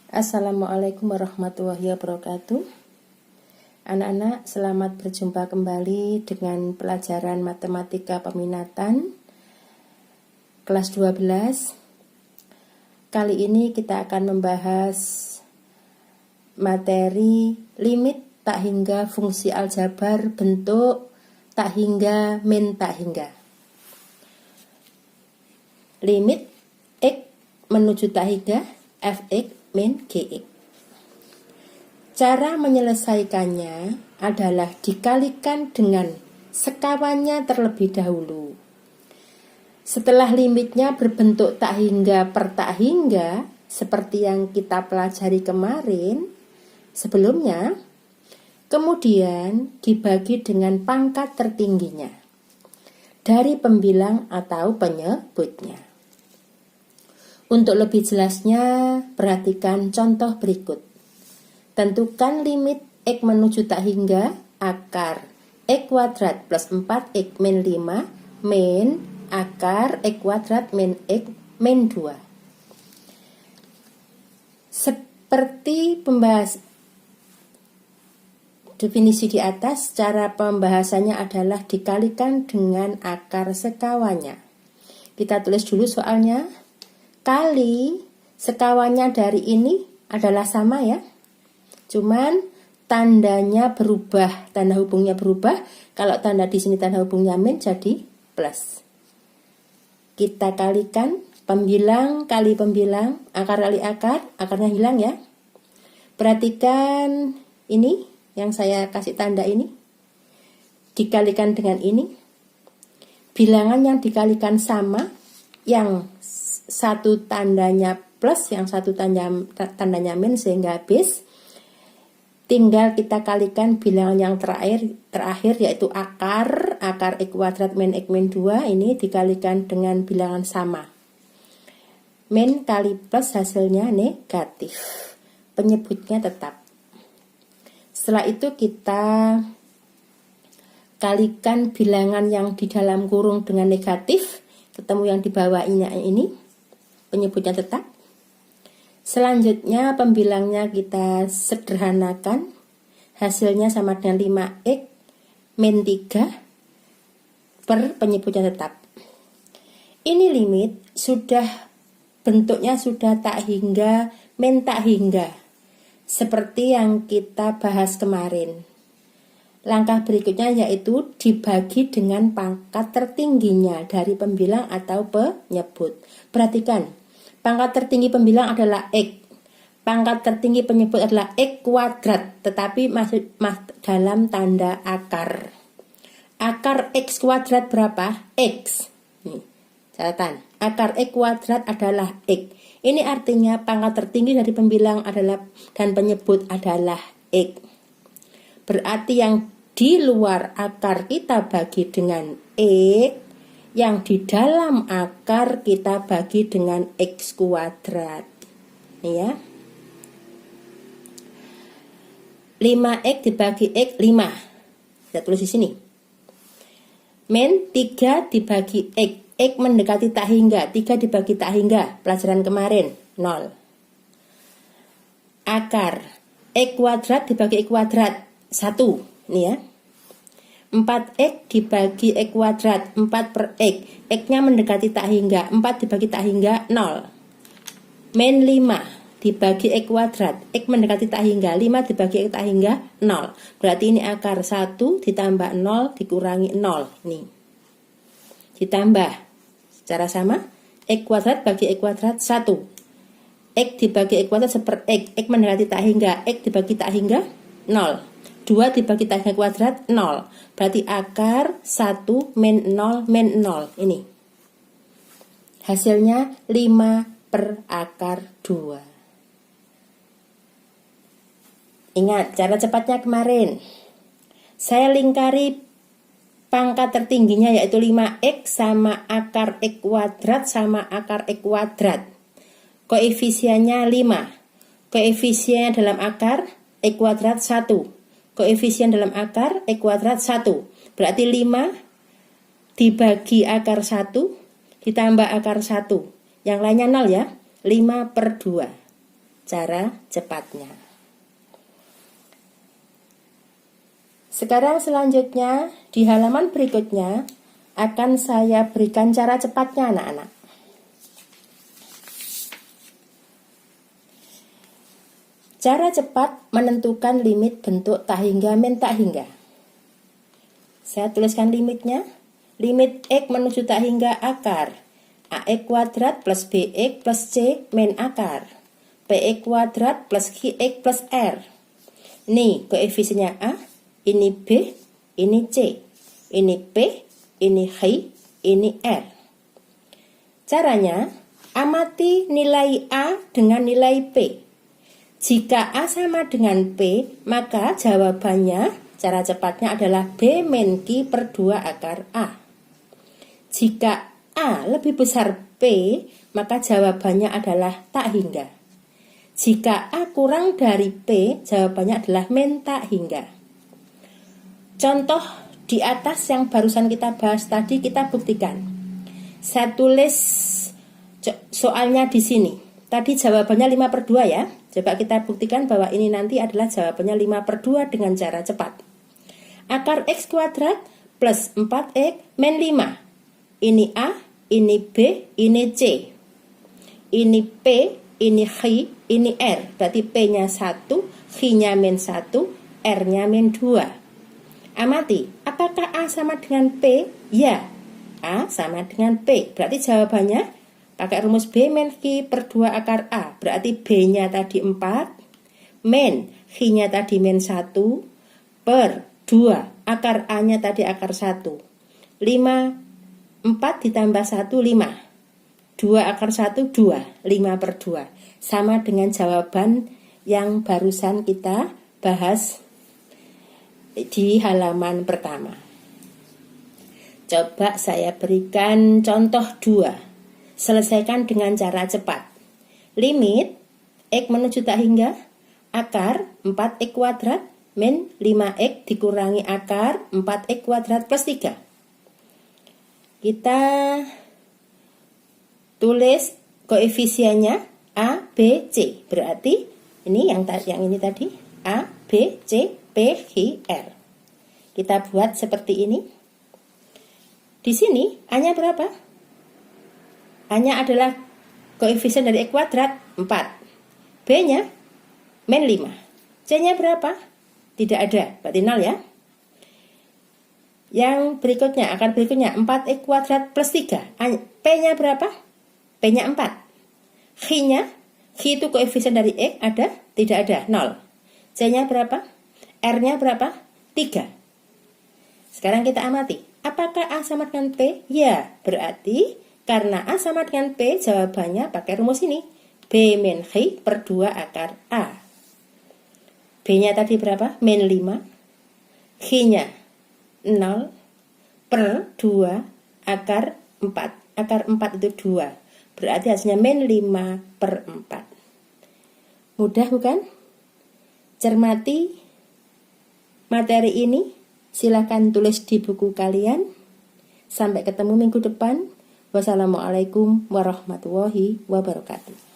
Assalamualaikum warahmatullahi wabarakatuh. Anak-anak, selamat berjumpa kembali dengan pelajaran matematika peminatan kelas 12. Kali ini kita akan membahas materi limit tak hingga fungsi aljabar bentuk tak hingga min tak hingga. Limit x menuju tak hingga fx min gx. Cara menyelesaikannya adalah dikalikan dengan sekawannya terlebih dahulu. Setelah limitnya berbentuk tak hingga per tak hingga, seperti yang kita pelajari kemarin sebelumnya, kemudian dibagi dengan pangkat tertingginya dari pembilang atau penyebutnya. Untuk lebih jelasnya, perhatikan contoh berikut. Tentukan limit x menuju tak hingga akar x kuadrat plus 4x min 5 min akar x kuadrat min x min 2. Seperti pembahas definisi di atas, cara pembahasannya adalah dikalikan dengan akar sekawannya. Kita tulis dulu soalnya. Kali sekawannya dari ini adalah sama ya. Cuman tandanya berubah, tanda hubungnya berubah. Kalau tanda di sini tanda hubungnya min jadi plus. Kita kalikan pembilang kali pembilang, akar kali akar, akarnya hilang ya. Perhatikan ini yang saya kasih tanda ini. Dikalikan dengan ini. Bilangan yang dikalikan sama, yang satu tandanya plus, yang satu tandanya min sehingga habis. Tinggal kita kalikan bilangan yang terakhir yaitu akar x kuadrat min x min 2 ini dikalikan dengan bilangan sama. Min kali plus hasilnya negatif. Penyebutnya tetap. Setelah itu kita kalikan bilangan yang di dalam kurung dengan negatif, ketemu yang di bawahnya ini. Penyebutnya tetap. Selanjutnya pembilangnya kita sederhanakan. Hasilnya sama dengan 5x min 3 per penyebutnya tetap. Ini limit bentuknya sudah tak hingga min tak hingga. Seperti yang kita bahas kemarin. Langkah berikutnya yaitu dibagi dengan pangkat tertingginya dari pembilang atau penyebut. Perhatikan, pangkat tertinggi pembilang adalah x. Pangkat tertinggi penyebut adalah x kuadrat, tetapi masih dalam tanda akar. Akar x kuadrat berapa? X. Nih, catatan. Akar x kuadrat adalah x. Ini artinya pangkat tertinggi dari pembilang adalah dan penyebut adalah x. Berarti yang di luar akar kita bagi dengan x, yang di dalam akar kita bagi dengan x kuadrat. Ini ya. 5x dibagi x 5. Kita tulis di sini. Min 3 dibagi x. X mendekati tak hingga. 3 dibagi tak hingga. Pelajaran kemarin 0. Akar x kuadrat dibagi x kuadrat 1. Ini ya. 4x dibagi x kuadrat 4 per x. X-nya mendekati tak hingga. 4 dibagi tak hingga 0. Min 5 dibagi x kuadrat. X mendekati tak hingga. 5 dibagi x tak hingga 0. Berarti ini akar 1 ditambah 0 dikurangi 0. Nih. Ditambah secara sama x kuadrat bagi x kuadrat 1. X dibagi x kuadrat 1 per x. X mendekati tak hingga. X dibagi tak hingga 0. 2 dibagi tak hingga kuadrat 0. Berarti akar 1 min 0 min 0. Ini. Hasilnya 5 per akar 2. Ingat cara cepatnya kemarin. Saya lingkari pangkat tertingginya yaitu 5x sama akar x kuadrat sama akar x kuadrat. Koefisiennya 5. Koefisien dalam akar x kuadrat 1. Koefisien dalam akar x kuadrat 1. Berarti 5 dibagi akar 1 ditambah akar 1. Yang lainnya 0 ya. 5 per 2. cara cepatnya. Sekarang selanjutnya di halaman berikutnya akan saya berikan cara cepatnya anak-anak. Cara cepat menentukan limit bentuk tak hingga min tak hingga. Saya tuliskan limitnya. Limit X menuju tak hingga akar AX kuadrat plus BX plus C min akar PX kuadrat plus QX plus R. Ini koefisiennya A, ini B, ini C, ini P, ini H, ini R. Caranya, amati nilai A dengan nilai P. Jika A sama dengan P, maka jawabannya, cara cepatnya adalah B min Q per 2 akar A. Jika A lebih besar P, maka jawabannya adalah tak hingga. Jika A kurang dari P, jawabannya adalah min tak hingga. Contoh di atas yang barusan kita bahas tadi kita buktikan. Saya tulis soalnya di sini. Tadi jawabannya 5 per 2 ya. Coba kita buktikan bahwa ini nanti adalah jawabannya 5 per 2 dengan cara cepat. Akar X kuadrat plus 4X min 5. Ini A, ini B, ini C. Ini P, ini H, ini R. Berarti P-nya 1, H-nya min 1, R-nya min 2. Amati, apakah A sama dengan P? Ya, A sama dengan P. Berarti jawabannya pakai rumus B min Q per 2 akar A. Berarti B-nya tadi 4, min Q-nya tadi min 1, per 2. Akar A-nya tadi akar 1. 4 ditambah 1, 5. 2 akar 1, 2. 5 per 2. Sama dengan jawaban yang barusan kita bahas di halaman pertama. Coba saya berikan contoh 2. Selesaikan dengan cara cepat. Limit X menuju tak hingga akar 4X kuadrat min 5X dikurangi akar 4X kuadrat plus 3. Kita tulis koefisiennya A, B, C. Berarti ini yang ini tadi A, B, C, P, Q, R. Kita buat seperti ini. Di sini A-nya berapa? A-nya adalah koefisien dari X kuadrat 4. B-nya min 5. C-nya berapa? Tidak ada, berarti 0 ya. Yang berikutnya, akar berikutnya 4X kuadrat plus 3. P-nya berapa? P-nya 4. Q-nya, Q itu koefisien dari X ada? Tidak ada, 0. C-nya berapa? R-nya berapa? 3. Sekarang kita amati. Apakah A sama dengan P? Ya, berarti karena A sama dengan P, jawabannya pakai rumus ini. B min Q per 2 akar A. B-nya tadi berapa? Min 5. Q-nya 0 per 2 akar 4. Akar 4 itu 2. Berarti hasilnya min 5 per 4. Mudah bukan? Cermati materi ini. Silakan tulis di buku kalian. Sampai ketemu minggu depan. Wassalamualaikum warahmatullahi wabarakatuh.